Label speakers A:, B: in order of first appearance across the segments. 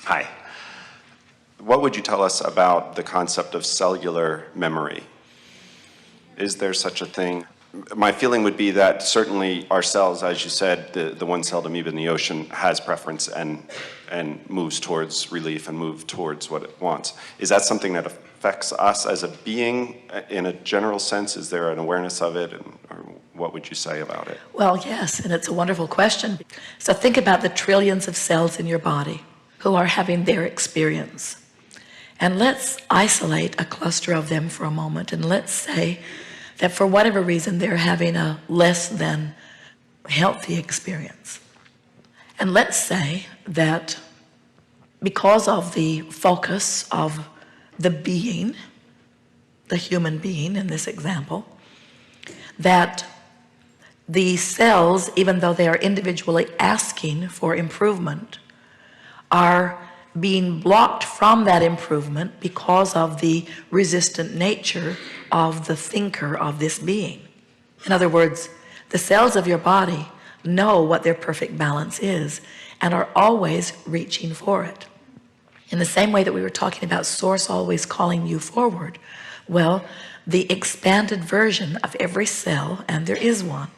A: Hi. What would you tell us about the concept of cellular memory? Is there such a thing? My feeling would be that certainly our cells, as you said, the one-celled amoeba in the ocean has preference and moves towards relief and moves towards what it wants. Is that something that affects us as a being in a general sense? Is there an awareness of it? Or what would you say about it?
B: Well, yes, and it's a wonderful question. So think about the trillions of cells in your body who are having their experience. And let's isolate a cluster of them for a moment, and let's say that for whatever reason they're having a less than healthy experience. And let's say that because of the focus of the being, the human being in this example, that the cells, even though they are individually asking for improvement, are being blocked from that improvement because of the resistant nature of the thinker of this being. In other words, the cells of your body know what their perfect balance is and are always reaching for it. In the same way that we were talking about Source always calling you forward, well, the expanded version of every cell, and there is one,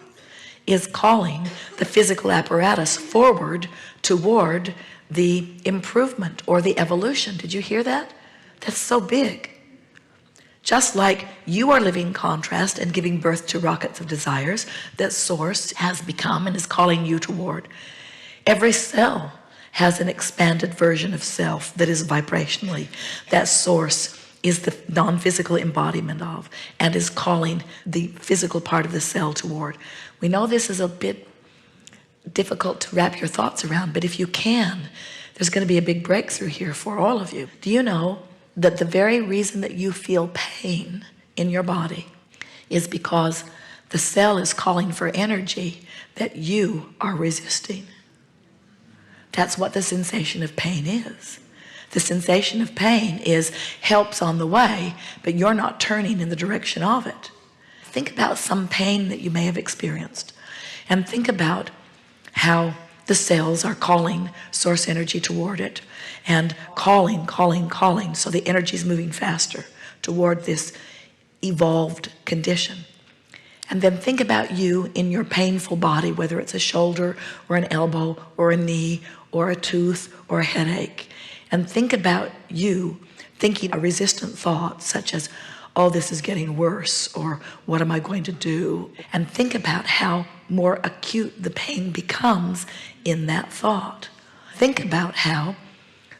B: is calling the physical apparatus forward toward the improvement or the evolution. Did you hear that? That's so big. Just like you are living contrast and giving birth to rockets of desires that Source has become and is calling you toward. Every cell has an expanded version of self that is vibrationally, that Source is the non-physical embodiment of, and is calling the physical part of the cell toward. We know this is a bit difficult to wrap your thoughts around, but if you can, there's going to be a big breakthrough here for all of you. Do you know that the very reason that you feel pain in your body is because the cell is calling for energy that you are resisting? That's what the sensation of pain is. The sensation of pain is help's on the way, but you're not turning in the direction of it. Think about some pain that you may have experienced, and think about how the cells are calling Source energy toward it, and calling, so the energy is moving faster toward this evolved condition. And then think about you in your painful body, whether it's a shoulder or an elbow or a knee or a tooth or a headache. And think about you thinking a resistant thought such as, oh, this is getting worse, or what am I going to do? And think about how more acute the pain becomes in that thought. Think about how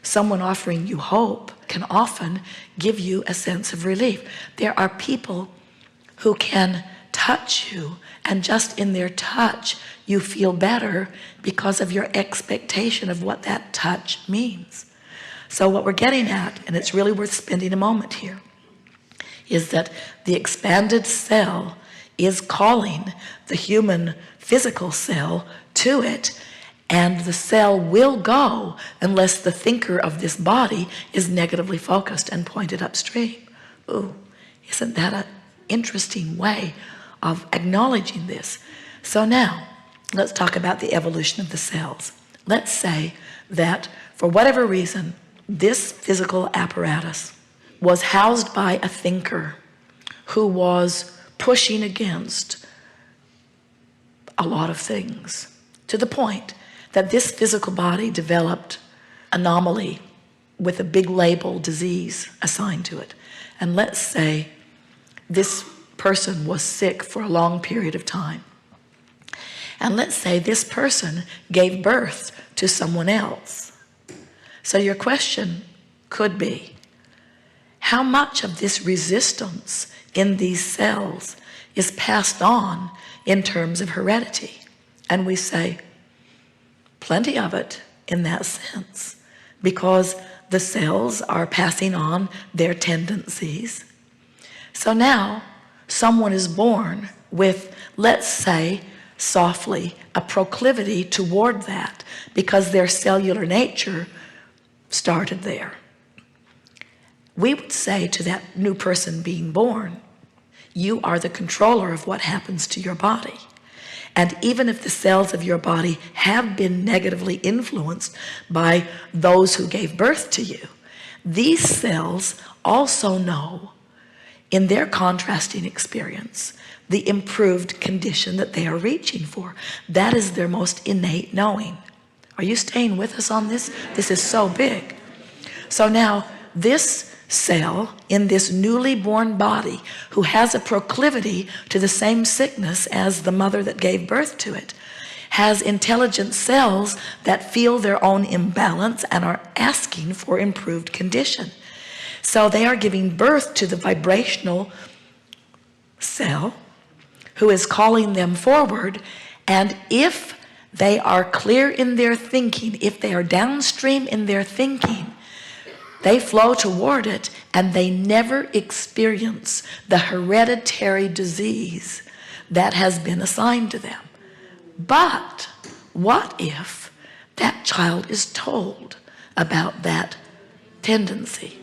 B: someone offering you hope can often give you a sense of relief. There are people who can touch you, and just in their touch, you feel better because of your expectation of what that touch means. So what we're getting at, and it's really worth spending a moment here, is that the expanded cell is calling the human physical cell to it, and the cell will go unless the thinker of this body is negatively focused and pointed upstream. Ooh, isn't that an interesting way of acknowledging this? So now, let's talk about the evolution of the cells. Let's say that for whatever reason, this physical apparatus was housed by a thinker who was pushing against a lot of things, to the point that this physical body developed anomaly with a big label, disease, assigned to it. And let's say this person was sick for a long period of time. And let's say this person gave birth to someone else. So your question could be, how much of this resistance in these cells is passed on in terms of heredity? And we say, plenty of it in that sense, because the cells are passing on their tendencies. So now someone is born with, let's say, softly, a proclivity toward that because their cellular nature started there. We would say to that new person being born, you are the controller of what happens to your body. And even if the cells of your body have been negatively influenced by those who gave birth to you, these cells also know, in their contrasting experience, the improved condition that they are reaching for. That is their most innate knowing. Are you staying with us on this? This is so big. So now, this cell in this newly born body, who has a proclivity to the same sickness as the mother that gave birth to it, has intelligent cells that feel their own imbalance and are asking for improved condition. So they are giving birth to the vibrational cell who is calling them forward. And if they are clear in their thinking, if they are downstream in their thinking, they flow toward it, and they never experience the hereditary disease that has been assigned to them. But what if that child is told about that tendency?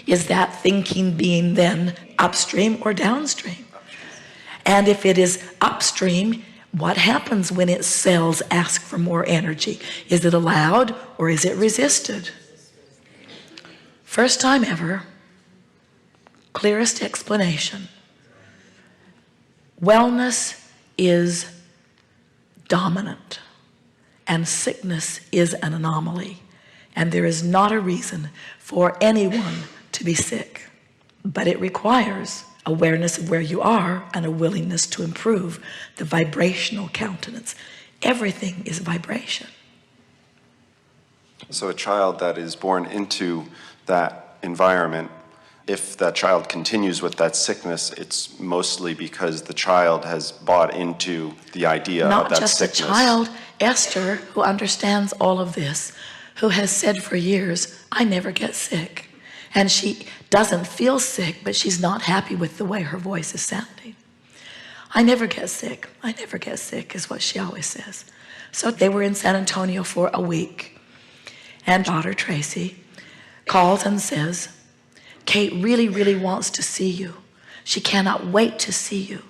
B: Is that thinking being then upstream or downstream? And if it is upstream, what happens when its cells ask for more energy? Is it allowed or is it resisted? First time ever, clearest explanation. Wellness is dominant and sickness is an anomaly. And there is not a reason for anyone to be sick. But it requires awareness of where you are and a willingness to improve the vibrational countenance. Everything is vibration.
A: So a child that is born into that environment, if that child continues with that sickness, it's mostly because the child has bought into the idea of that sickness. Not just a child,
B: Esther, who understands all of this, who has said for years, I never get sick. And she doesn't feel sick, but she's not happy with the way her voice is sounding. I never get sick. I never get sick is what she always says. So they were in San Antonio for a week. And daughter Tracy calls and says, Kate really, really wants to see you. She cannot wait to see you.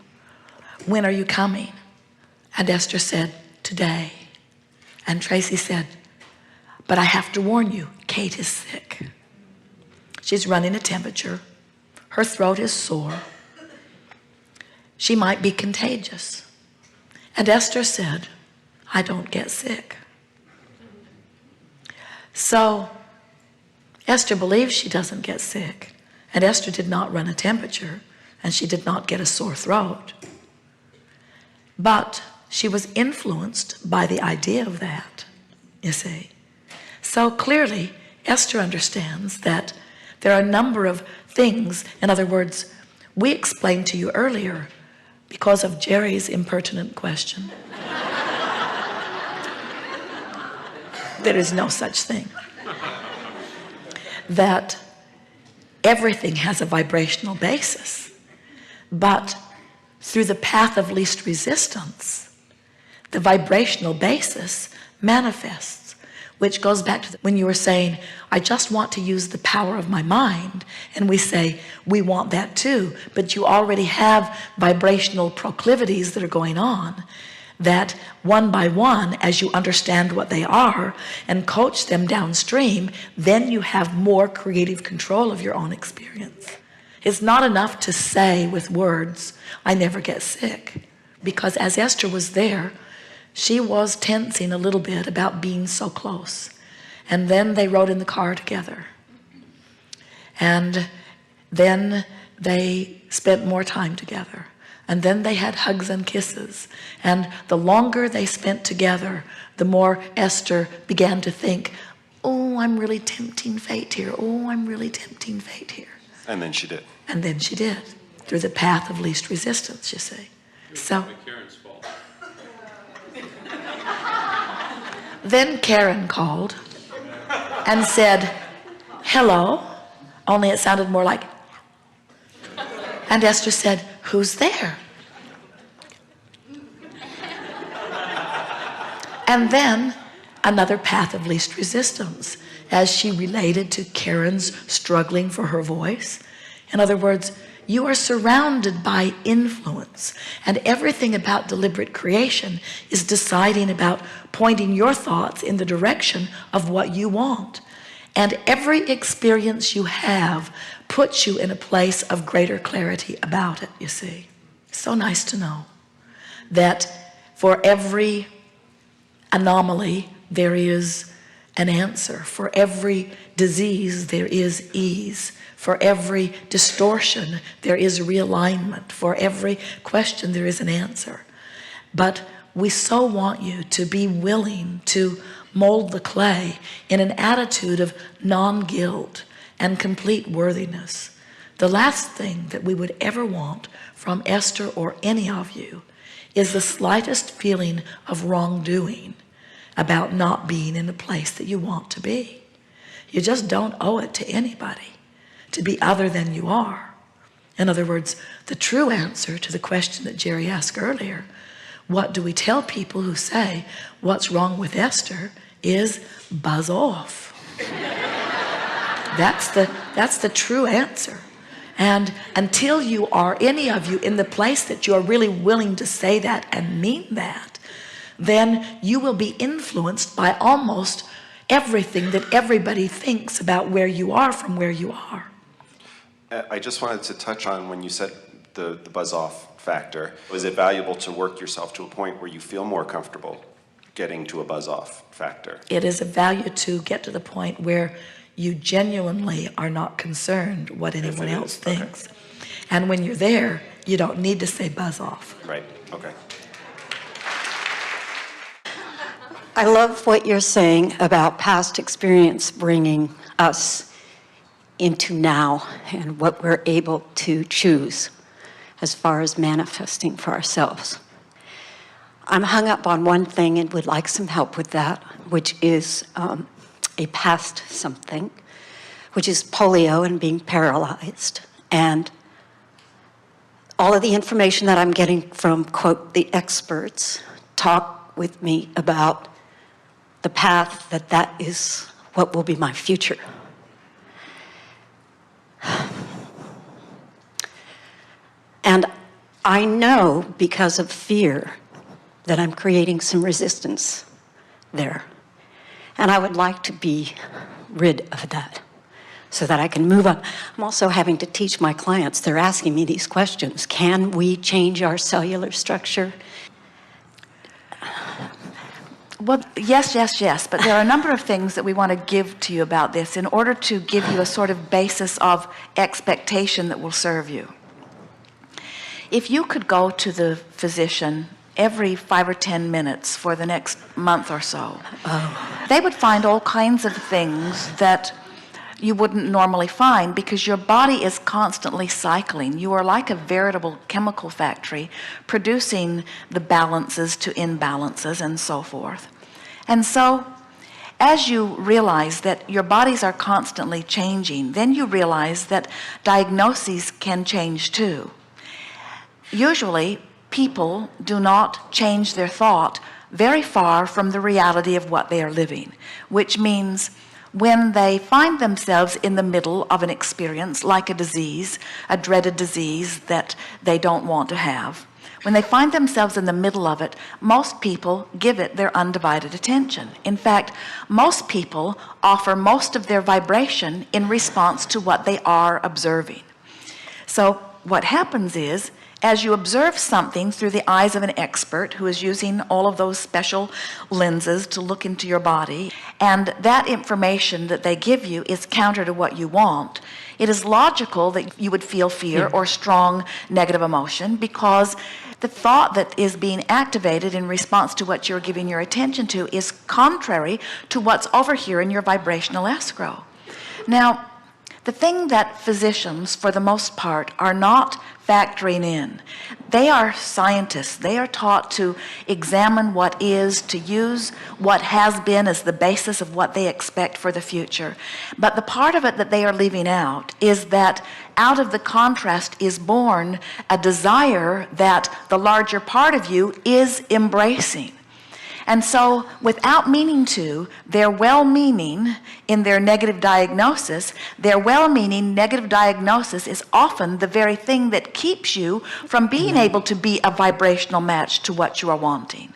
B: When are you coming? And Esther said, today. And Tracy said, but I have to warn you, Kate is sick. She's running a temperature. Her throat is sore. She might be contagious. And Esther said, I don't get sick. So Esther believes she doesn't get sick. And Esther did not run a temperature. And she did not get a sore throat. But she was influenced by the idea of that, you see. So clearly, Esther understands that there are a number of things. In other words, we explained to you earlier, because of Jerry's impertinent question, there is no such thing. That everything has a vibrational basis, but through the path of least resistance, the vibrational basis manifests, which goes back to when you were saying, I just want to use the power of my mind. And we say, we want that too, but you already have vibrational proclivities that are going on, that one by one, as you understand what they are and coach them downstream, then you have more creative control of your own experience. It's not enough to say with words, I never get sick. Because as Esther was there, she was tensing a little bit about being so close. And then they rode in the car together. And then they spent more time together. And then they had hugs and kisses. And the longer they spent together, the more Esther began to think, oh, I'm really tempting fate here. Oh, I'm really tempting fate here.
A: And then she did.
B: And then she did, through the path of least resistance, you see. So
C: Karen's fault.
B: then Karen called and said, hello, only it sounded more like, and Esther said, who's there? And then another path of least resistance as she related to Karen's struggling for her voice. In other words, You are surrounded by influence, and everything about deliberate creation is deciding about pointing your thoughts in the direction of what you want. And every experience you have puts you in a place of greater clarity about it, you see. So nice to know that for every anomaly, there is an answer. For every disease, there is ease. For every distortion, there is realignment. For every question, there is an answer. But we so want you to be willing to mold the clay in an attitude of non-guilt and complete worthiness. The last thing that we would ever want from Esther or any of you is the slightest feeling of wrongdoing about not being in the place that you want to be. You just don't owe it to anybody to be other than you are. In other words, the true answer to the question that Jerry asked earlier, what do we tell people who say, what's wrong with Esther, is buzz off. That's the true answer. And until you are, any of you, in the place that you are really willing to say that and mean that, then you will be influenced by almost everything that everybody thinks about where you are from where you are.
A: I just wanted to touch on when you said the buzz-off factor. Was it valuable to work yourself to a point where you feel more comfortable getting to a buzz-off factor?
B: It is a value to get to the point where you genuinely are not concerned what anyone else thinks. Okay. And when you're there, you don't need to say buzz off.
A: Right, okay.
C: I love what you're saying about past experience bringing us into now and what we're able to choose as far as manifesting for ourselves. I'm hung up on one thing and would like some help with that, which is a past something, which is polio and being paralyzed. And all of the information that I'm getting from, quote, the experts talk with me about the path that is what will be my future. And I know because of fear that I'm creating some resistance there. And I would like to be rid of that so that I can move on. I'm also having to teach my clients, they're asking me these questions. Can we change our cellular structure?
D: Well, yes, but there are a number of things that we want to give to you about this in order to give you a sort of basis of expectation that will serve you. If you could go to the physician every 5 or 10 minutes for the next month or so, they would find all kinds of things that you wouldn't normally find because your body is constantly cycling. You are like a veritable chemical factory producing the balances to imbalances and so forth. And so as you realize that your bodies are constantly changing, then you realize that diagnoses can change too. Usually people do not change their thought very far from the reality of what they are living, which means when they find themselves in the middle of an experience like a disease, a dreaded disease that they don't want to have, when they find themselves in the middle of it, most people give it their undivided attention. In fact, most people offer most of their vibration in response to what they are observing. So what happens is, as you observe something through the eyes of an expert who is using all of those special lenses to look into your body, and that information that they give you is counter to what you want, it is logical that you would feel fear or strong negative emotion because the thought that is being activated in response to what you're giving your attention to is contrary to what's over here in your vibrational escrow. Now, the thing that physicians, for the most part, are not factoring in, they are scientists. They are taught to examine what is, to use what has been as the basis of what they expect for the future. But the part of it that they are leaving out is that out of the contrast is born a desire that the larger part of you is embracing. And so, without meaning to, their well-meaning in their negative diagnosis, their well-meaning negative diagnosis is often the very thing that keeps you from being able to be a vibrational match to what you are wanting.